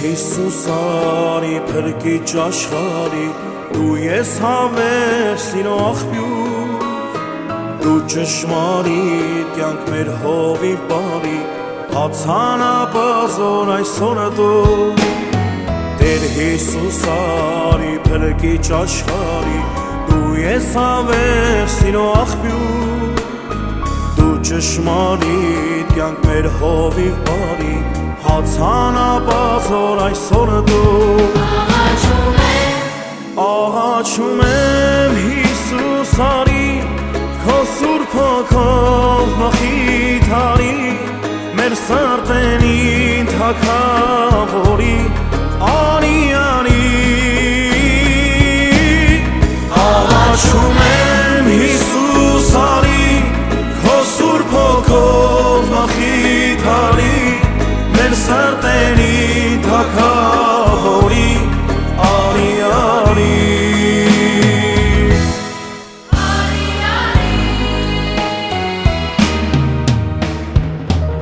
Հիսուս արի փրկիչ աշխարհի դու ես հավեր սիրո աղբյուր դու ճշմարիտ կյանք մեր հովիվ բարի հացանապազոր այսօրը դու Տեր Հիսուս արի փրկիչ աշխարհի դու ես հավեր սիրո աղբյուր դու ճշմարիտ կյանք մեր հովիվ բարի հացանապազոր այսօրը դու Աղաչում եմ Հիսուս արի քո սուրբ հոգով մխիթարի մեր սրտերին թագավորի արի Աղաչում եմ Հիսուս արի քո սուրբ հոգով մխիթարի մեր սրտերին թագավորի արի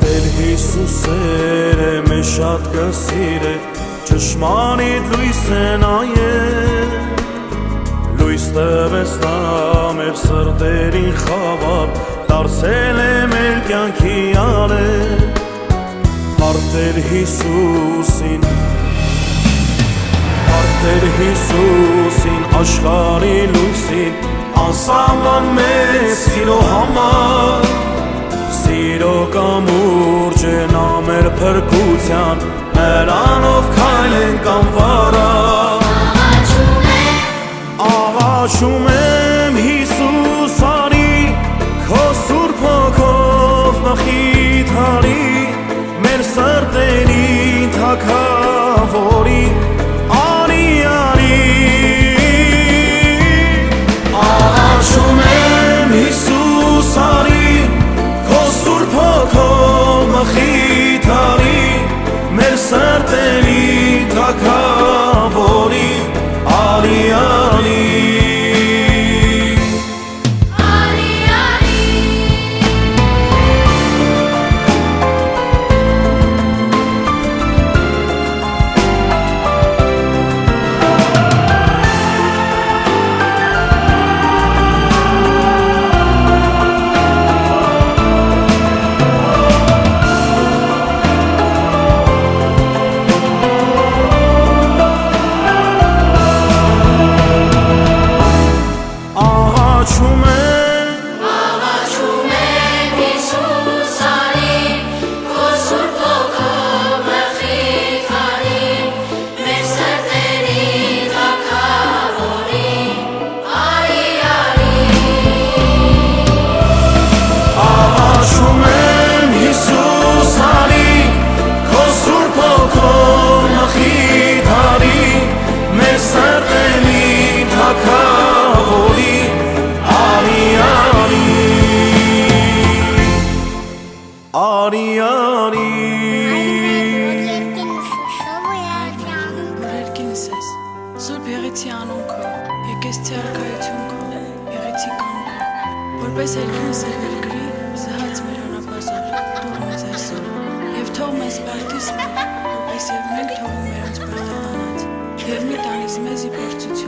Տեր Հիսուսեր է մեզ շատ կսիրե ճշմարիտ լույս է նայել լույս տվեց նա մեր սրտերին խավար դարձել է մեր կյանքի արել Արտեր Հիսուսին աշխարհի լույսին անսահման մեծ սիրո համար Սիրո կամուրջ է նա մեր փրկության նրանով քայլենք անվարա Աղաչում եմ Հիսուս արի քո սուրբ հոգով մխիթարի մեր սրտերին թագավորի արի Աղաչում եմ Հիսուս արի քո սուրբ հոգով մխիթարի մեր սրտերին թագավորի արի Աղաչում եմ Հիսուս արի քո սուրբ հոգով մխիթարի մեր սրտերին թագավորի արի Աղաչում եմ Հիսուս արի քո սուրբ հոգով մխիթարի մեր սրտերին թագավորի Երկինս ես, Սուրբ եղեցի անուն քո, եկեցի արքայություն քո, եղեցի կամ քո, որպես երկինս էր ներգրի, զհաց մեր անապազոր, դուր մեզ այսօր, և թող մեզ պարտիս մեր, որպես և մենք թողում մերոնց պարտականած, և մի տանիս մեզի փորձություն